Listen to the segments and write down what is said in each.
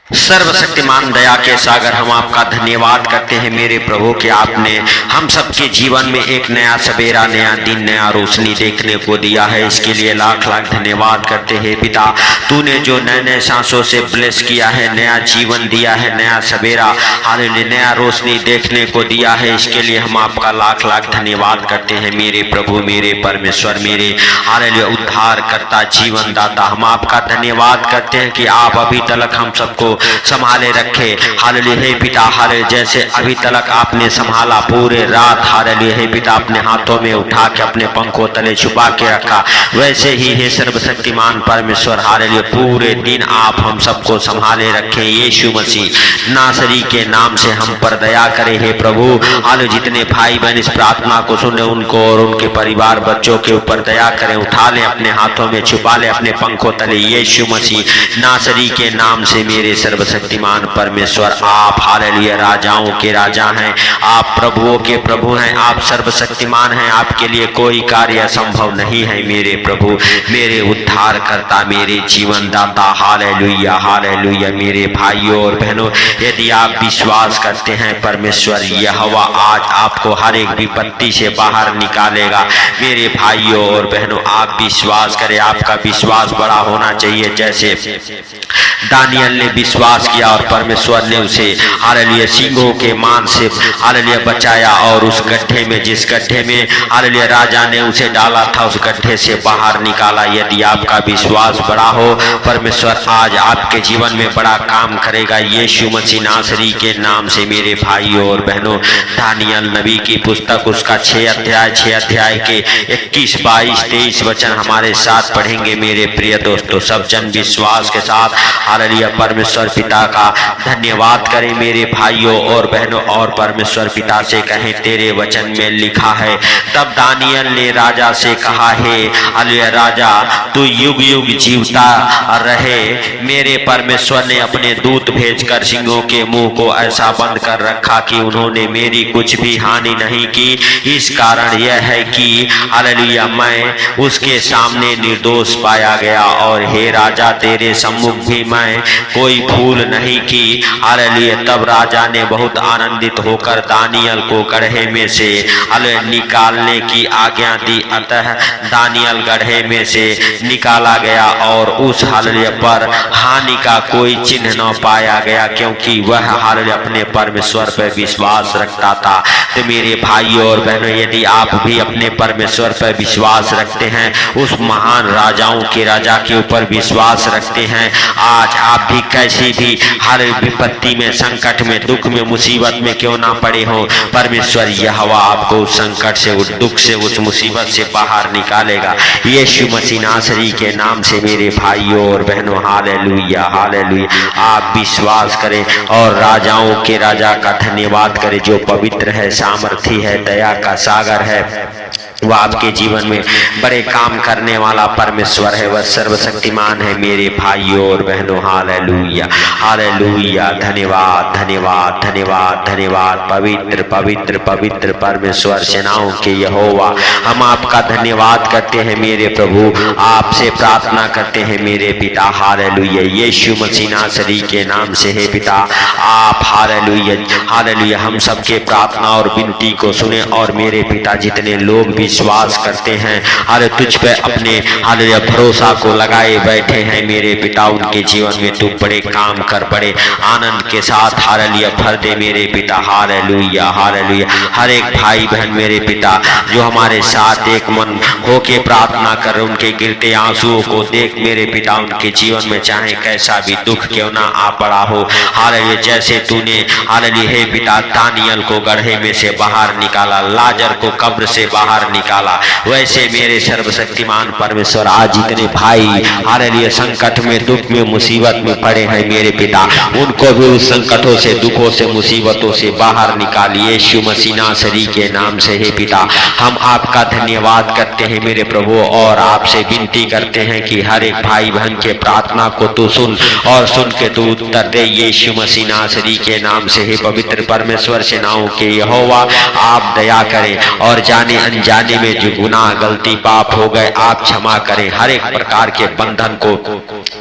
सर्वशक्तिमान दया के सागर, हम आपका धन्यवाद करते हैं मेरे प्रभु कि आपने हम सबके जीवन में एक नया सवेरा, नया दिन, नया रोशनी देखने को दिया है। इसके लिए लाख लाख धन्यवाद करते हैं पिता। तूने जो नए नए सांसों से ब्लेस किया है, नया जीवन दिया है, नया सवेरा, हालेलुया, नया रोशनी देखने को दिया है, इसके लिए हम आपका लाख लाख धन्यवाद करते हैं मेरे प्रभु, मेरे परमेश्वर, मेरे हालेलुया उद्धार करता, जीवन दाता। हम आपका धन्यवाद करते हैं कि आप अभी तक हम सबको संभाले रखे। हालेलुया हे पिता, हालेलुया जैसे अभी तक आपने संभाला पूरे रात, हालेलुया हे पिता अपने हाथों में उठा के अपने पंखों तले छुपा के रखा, वैसे ही हे सर्वशक्तिमान परमेश्वर, हालेलुया पूरे दिन आप हम सबको संभाले रखे। यीशु मसीह नासरी के नाम से हम पर दया करे हे प्रभु। हालेलुया जितने भाई बहन इस प्रार्थना को सुने उनको और उनके परिवार बच्चों के ऊपर दया करें, उठा ले अपने हाथों में, छुपा ले अपने पंखों तले। यीशु मसीह नासरी के नाम से मेरे सर्वशक्तिमान परमेश्वर, आप हालेलुया राजाओं के राजा हैं, आप प्रभुओं के प्रभु हैं, आप सर्वशक्तिमान हैं, आपके लिए कोई कार्य असंभव नहीं है मेरे प्रभु, मेरे उद्धार करता, मेरे जीवन दाता। हालेलुया हालेलुया मेरे भाइयों और बहनों, यदि आप विश्वास करते हैं परमेश्वर यहोवा आज आपको हर एक विपत्ति से बाहर निकालेगा। मेरे भाइयों और बहनों आप विश्वास करें, आपका विश्वास बड़ा होना चाहिए। जैसे दानियल ने विश्वास किया और परमेश्वर ने उसे हालेलुया सिंहों के मान से हालेलुया बचाया, और उस गड्ढे में, जिस गड्ढे में हालेलुया राजा ने उसे डाला था, उस गड्ढे से बाहर निकाला। यदि आपका विश्वास बड़ा हो, परमेश्वर आज आपके जीवन में बड़ा काम करेगा। यीशु मसीह नासरी के नाम से मेरे भाइयों और बहनों, दानियल नबी की पुस्तक उसका 6 अध्याय के 21, 22, 23 वचन हमारे साथ पढ़ेंगे मेरे प्रिय दोस्तों। सब जन विश्वास के साथ हालेलुया परमेश्वर पिता का धन्यवाद करें मेरे भाइयों और बहनों, और परमेश्वर पिता से कहें तेरे वचन में लिखा है, तब दानियल ने राजा से कहा, हे हालेलुया राजा तू युग युग जीवता रहे। मेरे परमेश्वर ने अपने दूत भेजकर सिंहों के मुंह को ऐसा बंद कर रखा कि उन्होंने मेरी कुछ भी हानि नहीं की। इस कारण यह है कि हालेलुया मैं उसके सामने निर्दोष पाया गया, और हे राजा तेरे सम्मुख भी मैं कोई भूल नहीं की। हालेलुया तब राजा ने बहुत आनंदित होकर दानियल को गड्ढे में से हालेलुया निकालने की आज्ञा दी। अतः दानियल गड्ढे में से निकाला गया और उस हालेलुया पर हानि का कोई चिन्ह न पाया गया, क्योंकि वह हालेलुया अपने परमेश्वर पर विश्वास रखता था। तो मेरे भाइयों और बहनों, यदि आप भी अपने परमेश्वर पर विश्वास रखते हैं, उस महान राजाओं के राजा के ऊपर विश्वास रखते हैं, आज आप भी कैसी भी हर विपत्ति में, संकट में, दुख में, मुसीबत में क्यों ना पड़े हो, परमेश्वर यहोवा आपको उस संकट से, उस दुख से, उस मुसीबत से बाहर निकालेगा। यीशु मसीह नासरी के नाम से मेरे भाइयों और बहनों, हालेलुया हालेलुया आप विश्वास करें और राजाओं के राजा का धन्यवाद करें, जो पवित्र है, सामर्थी है, दया का सागर है, वह आपके जीवन में बड़े काम करने वाला परमेश्वर है, वह सर्वशक्तिमान है मेरे भाइयों और बहनों। हालेलुया हालेलुया धन्यवाद धन्यवाद धन्यवाद धन्यवाद पवित्र पवित्र पवित्र परमेश्वर सेनाओं के यहोवा, हम आपका धन्यवाद करते हैं मेरे प्रभु, आपसे प्रार्थना करते हैं मेरे पिता। हालेलुया यीशु मसीह नासरी के नाम से है पिता, आप हालेलुया हालेलुया हम सबके प्रार्थना और विनती को सुने, और मेरे पिता जितने लोग विश्वास करते हैं हाले तुझ पे अपने हालेलुया भरोसा को लगाए बैठे हैं मेरे पिता, उनके जीवन में तू बड़े काम कर, बड़े आनंद के साथ हालेलुया भर दे मेरे पिता। हालेलुया हालेलुया हर एक भाई बहन मेरे पिता जो हमारे साथ एक मन होके प्रार्थना कर, उनके गिरते आंसुओं को देख मेरे पिता, उनके जीवन में चाहे कैसा भी दुख क्यों ना आ पड़ा हो, हालेलुया जैसे तूने हालेलुया हे पिता दानियल को गड्ढे में से बाहर निकाला, लाजर को कब्र से बाहर निकाला, वैसे मेरे सर्वशक्तिमान परमेश्वर आज जितने भाई हालेलुया संकट में, दुख में, मुसीबत में पड़े हैं मेरे पिता, उनको भी उस संकटों से, दुखों से, मुसीबतों से बाहर निकालिए यीशु मसीह नासरी के नाम से हे पिता। हम आपका धन्यवाद करते हैं मेरे प्रभु, और आपसे विनती करते हैं कि हर एक भाई बहन के प्रार्थना को तू सुन, और सुन के तू उत्तर दे यीशु मसीह नासरी के नाम से हे पवित्र परमेश्वर सेनाओं के यहोवा, आप दया करें, और जाने अनजाने में जो गुनाह, गलती, पाप हो गए आप क्षमा करें, हर एक प्रकार के बंधन को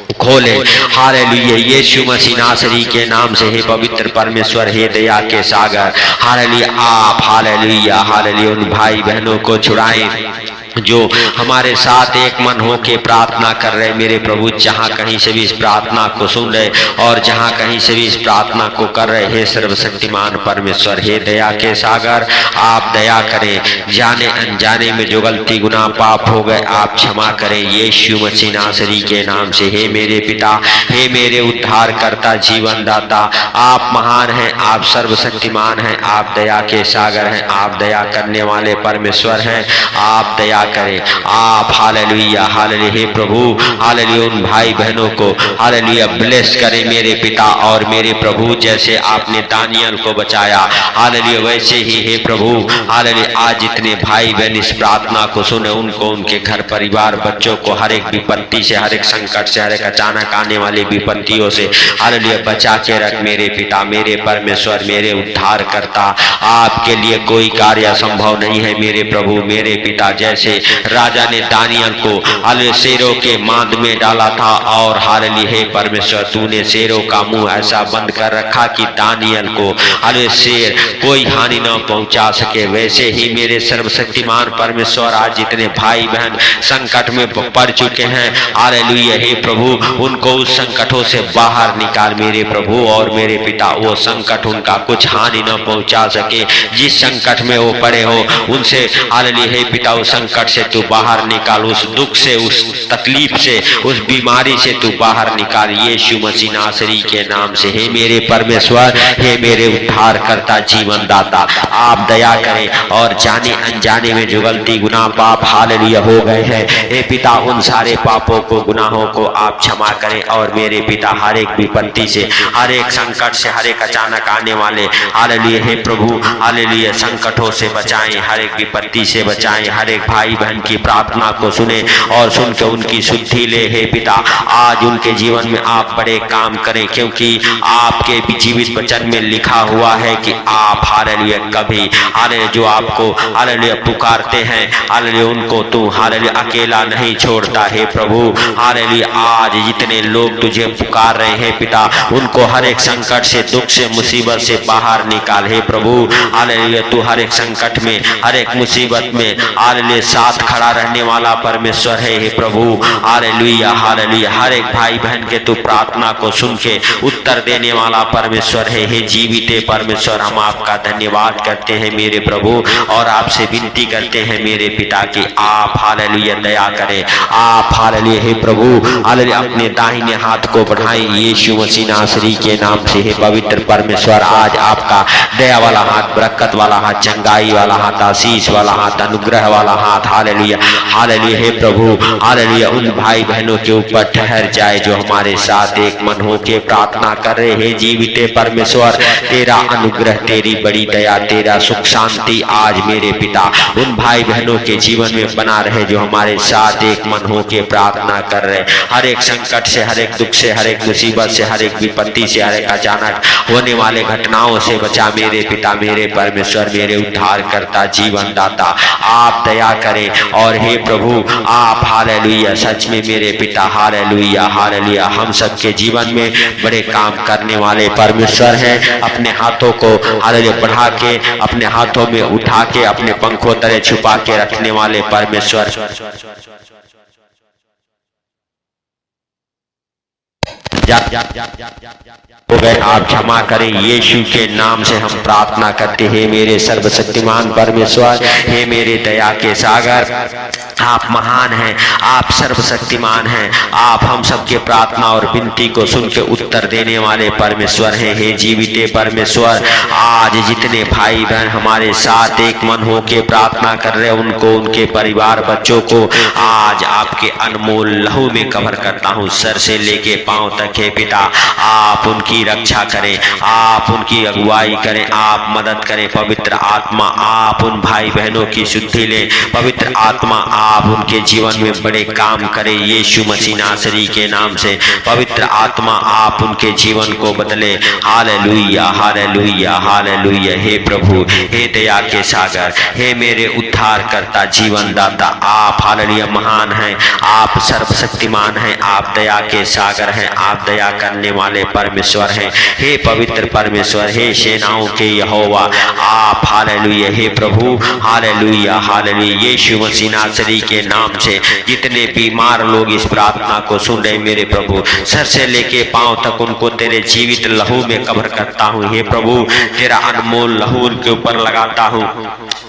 खोले। हालेलुया, यीशु मसीह नासरी के नाम से हे पवित्र परमेश्वर, हे दया के सागर, हालेलुया आप हालेलुया हालेलुया उन भाई बहनों को छुड़ाएं जो हमारे साथ एक मन हो के प्रार्थना कर रहे मेरे प्रभु, जहाँ कहीं से भी इस प्रार्थना को सुन रहे और जहाँ कहीं से भी इस प्रार्थना को कर रहे, हे सर्वशक्तिमान परमेश्वर, हे दया के सागर, आप दया करें। जाने अनजाने में जो गलती गुनाह पाप हो गए आप क्षमा करें यीशु मसीह नासरी के नाम से। हे मेरे पिता, हे मेरे उद्धार करता, जीवन दाता, आप महान हैं, आप सर्वशक्तिमान हैं, आप दया के सागर हैं, आप दया करने वाले परमेश्वर हैं, आप दया करें। आप हालेलुया हालेलुया हे प्रभु हालेलुया उन भाई बहनों को हालेलुया ब्लेस करें मेरे पिता और मेरे प्रभु, जैसे आपने दानियल को बचाया हालेलुया वैसे ही हे प्रभु हालेलुया आज जितने भाई बहन इस प्रार्थना को सुने उनको, उनके घर परिवार बच्चों को हर एक विपत्ति से, हर एक संकट से, हर एक अचानक आने वाली विपत्तियों से हालेलुया बचा के रख मेरे पिता, मेरे परमेश्वर, मेरे उद्धार करता। आपके लिए कोई कार्य असंभव नहीं है मेरे प्रभु मेरे पिता। जैसे राजा ने दानियल को हालेलुया शेरों के मांद में डाला था और हालेलुया हे परमेश्वर तूने शेरों का मुंह ऐसा बंद कर रखा कि दानियल को हालेलुया शेर कोई हानि न पहुंचा सके, वैसे ही मेरे सर्वशक्तिमान परमेश्वर आज जितने भाई बहन संकट में पड़ चुके हैं हालेलुया हे प्रभु उनको उस संकटों से बाहर निकाल मेरे प्रभु और मेरे पिता। वो संकट उनका कुछ हानि न पहुंचा सके, जिस संकट में वो पड़े हो उनसे हालेलुया हे पिता उस संकट से तू बाहर निकाल, उस दुख से, उस तकलीफ से, उस बीमारी से तू बाहर निकाल यीशु मसीह नासरी के नाम से। हे मेरे परमेश्वर, हे मेरे उद्धार करता, जीवन दाता, आप दया करें और जाने अनजाने में जो गलती गुनाह पाप हालेलुया हो गए हैं हे पिता उन सारे पापों को गुनाहों को आप क्षमा करें और मेरे पिता हर एक विपत्ति से, हर एक संकट से, हर एक अचानक आने वाले हालेलुया हे प्रभु हालेलुया संकटों से बचाएं, हर एक विपत्ति से बचाएं, हर एक भाई बहन की प्रार्थना को सुने और सुनकर उनकी शुद्धि ले हे पिता। आज उनके जीवन में आप बड़े काम करें क्योंकि आपके जीवित वचन में लिखा हुआ है कि आप हालेलुया कभी हालेलुया जो आपको हालेलुया पुकारते हैं हालेलुया उनको तू हालेलुया अकेला नहीं छोड़ता हे प्रभु हालेलुया। आज जितने लोग तुझे पुकार रहे हैं पिता उनको हर एक संकट से, दुख से, मुसीबत से बाहर निकाल हे प्रभु हालेलुया। तू हर एक संकट में, हर एक मुसीबत में हालेलुया साथ खड़ा रहने वाला परमेश्वर है हे प्रभु हालेलुया हालेलुया। हर एक भाई बहन के तू प्रार्थना को सुन के उत्तर देने वाला परमेश्वर है हे जीविते परमेश्वर। हम आपका धन्यवाद करते हैं मेरे प्रभु और आपसे विनती करते हैं मेरे पिता की आप हालेलुया दया करें। आप हालेलुया हे प्रभु हालेलुया अपने दाहिने हाथ को बढ़ाएं यीशु मसीह नासरी के नाम से। हे पवित्र परमेश्वर आज आपका दया वाला हाथ, बरकत वाला हाथ, चंगाई वाला हाथ, आशीष वाला हाथ, अनुग्रह वाला हाथ हालेलुया हालेलुया हे प्रभु हालेलुया उन भाई बहनों के ऊपर ठहर जाए जो हमारे साथ एक मन हो के प्रार्थना कर रहे हैं जीविते परमेश्वर। तेरा अनुग्रह, तेरी बड़ी दया, तेरा सुख शांति आज मेरे पिता उन भाई बहनों के जीवन में बना रहे जो हमारे साथ एक मन हो के प्रार्थना कर रहे। हर एक संकट से, हर एक दुख से, हर एक मुसीबत से, हर एक विपत्ति से, हर एक अचानक होने वाले घटनाओं से बचा मेरे पिता मेरे परमेश्वर, मेरे उद्धार करता, जीवन दाता। आप दया करें और हे प्रभु आप हालेलुया सच में मेरे पिता हालेलुया हालेलुया हम सबके जीवन में बड़े काम करने वाले परमेश्वर हैं। अपने हाथों को हालेलुया बढ़ा के, अपने हाथों में उठा के, अपने पंखों तले छुपा के रखने वाले परमेश्वर। हो गए आप क्षमा करें यीशु के नाम से हम प्रार्थना करते हैं मेरे सर्वशक्तिमान परमेश्वर। हे मेरे दया के सागर, आप महान हैं, आप सर्वशक्तिमान हैं, आप हम सबके प्रार्थना और विनती को सुन के उत्तर देने वाले परमेश्वर हैं। हे जीविते परमेश्वर आज जितने भाई बहन हमारे साथ एक मन हो के प्रार्थना कर रहे हैं उनको, उनके परिवार बच्चों को आज आपके अनमोल लहू में कवर करता हूँ, सर से लेके पांव तक। हे पिता आप उनकी उनकी रक्षा करें, आप उनकी अगुवाई करें, आप मदद करें। पवित्र आत्मा आप उन भाई बहनों की शुद्धि लें, पवित्र आत्मा आप उनके जीवन में बड़े काम करें यीशु मसीह नासरी के नाम से। पवित्र आत्मा आप उनके जीवन को बदले। Hallelujah hallelujah hallelujah. हे प्रभु, हे दया के सागर, हे मेरे उद्धार करता जीवन दाता, आप हालेलुया महान हैं, आप सर्वशक्तिमान हैं, आप दया के सागर हैं, आप दया करने वाले परमेश्वर हैं। हे पवित्र परमेश्वर, हे सेनाओं के यहोवा, आप हालेलुया। हे प्रभु हालेलुया हालेलुया। यीशु मसीह नासरी के नाम से जितने बीमार लोग इस प्रार्थना को सुन रहे मेरे प्रभु, सर से लेके पांव तक उनको तेरे जीवित लहू में कवर करता हूँ। हे प्रभु, तेरा अनमोल लहू उनके ऊपर लगाता हूँ।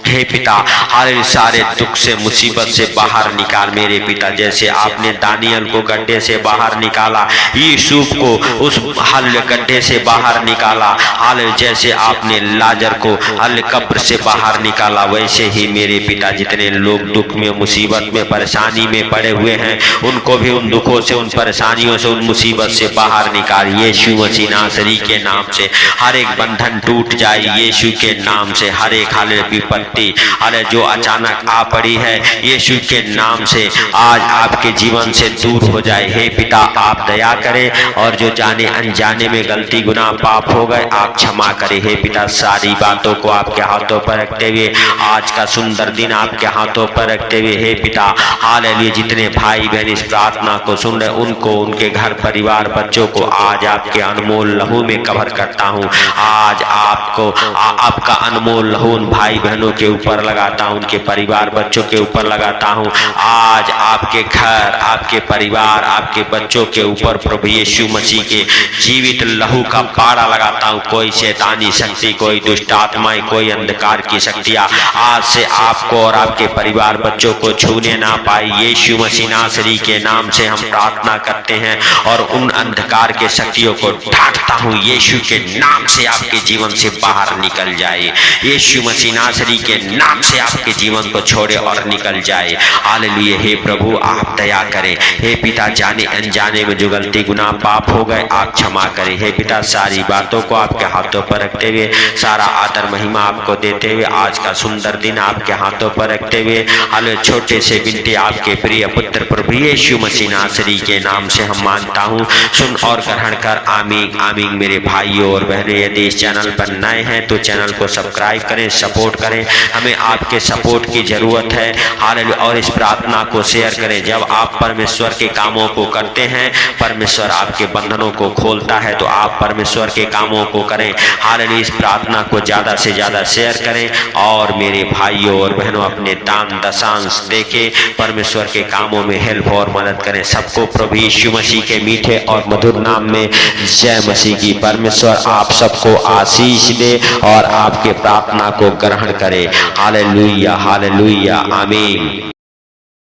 हे पिता, हालेलुया, सारे दुख से मुसीबत से बाहर निकाल मेरे पिता। जैसे आपने दानियल को गड्ढे से बाहर निकाला, यूसुफ को उस हालेलुया गड्ढे से बाहर निकाला, हालेलुया, जैसे आपने लाजर को हालेलुया कब्र से बाहर निकाला, वैसे ही मेरे पिता जितने लोग दुख में, मुसीबत में, परेशानी में पड़े हुए हैं, उनको भी उन दुखों से, उन परेशानियों से, उन मुसीबत से बाहर निकाल यीशु मसीह नासरी के नाम से। हर एक बंधन टूट जाए यीशु के नाम से। हर एक हालेलुया विपत्ति अरे जो अचानक आ पड़ी है यीशु के नाम से आज आपके जीवन से दूर हो जाए। हे पिता, आप दया करें और जो जाने अनजाने में गलती गुनाह पाप हो गए आप क्षमा करें। हे पिता, सारी बातों को आपके हाथों पर रखते हुए आज का सुंदर दिन आपके हाथों पर रखते हुए हे पिता हालेलुया, जितने भाई बहन इस प्रार्थना को सुन रहे उनको, उनके घर परिवार बच्चों को आज आपके अनमोल लहू में कवर करता हूँ। आज आपको आपका अनमोल लहू उन भाई बहनों के ऊपर लगाता हूँ, उनके परिवार बच्चों के ऊपर लगाता हूँ। आज आपके घर, आपके परिवार, आपके बच्चों के ऊपर प्रभु यीशु मसीह के जीवित लहू का पाड़ा लगाता हूँ। कोई शैतानी शक्ति, कोई दुष्ट आत्माएं, कोई अंधकार की शक्तियाँ आज से आपको और आपके परिवार बच्चों को छूने ना पाए यीशु मसीह नासरी के नाम से हम प्रार्थना करते हैं। और उन अंधकार के शक्तियों को ढांकता हूँ यीशु के नाम से, आपके जीवन से बाहर निकल जाए यीशु मसीह नासरी के नाम से, आपके जीवन को छोड़े और निकल जाए। हालेलुया। हे प्रभु, आप दया करें। हे पिता, जाने अनजाने में जो गलती गुनाह पाप हो गए आप क्षमा करें। हे पिता, सारी बातों को आपके हाथों पर रखते हुए, सारा आदर महिमा आपको देते हुए, आज का सुंदर दिन आपके हाथों पर रखते हुए, हालेलुया, छोटे से बिनती आपके प्रिय पुत्र प्रभु यीशु मसीह नासरी के नाम से हम मांगता हूँ, सुन और ग्रहण कर। आमीन आमीन। मेरे भाइयों और बहनों, यदि इस चैनल पर नए हैं तो चैनल को सब्सक्राइब करें, सपोर्ट करें। हमें आपके सपोर्ट की जरूरत है। हालेलुया। और इस प्रार्थना को शेयर करें। जब आप परमेश्वर के कामों को करते हैं, परमेश्वर आपके बंधनों को खोलता है, तो आप परमेश्वर के कामों को करें। हालेलुया। इस प्रार्थना को ज्यादा से ज्यादा शेयर करें और मेरे भाइयों और बहनों अपने दान दशांश देके परमेश्वर के कामों में हेल्प और मदद करें। सबको प्रभु यीशु मसीह के मीठे और मधुर नाम में जय मसीह की। परमेश्वर आप सबको आशीष दे और आपके प्रार्थना को ग्रहण करे। हालेलुया हालेलुया आमीन।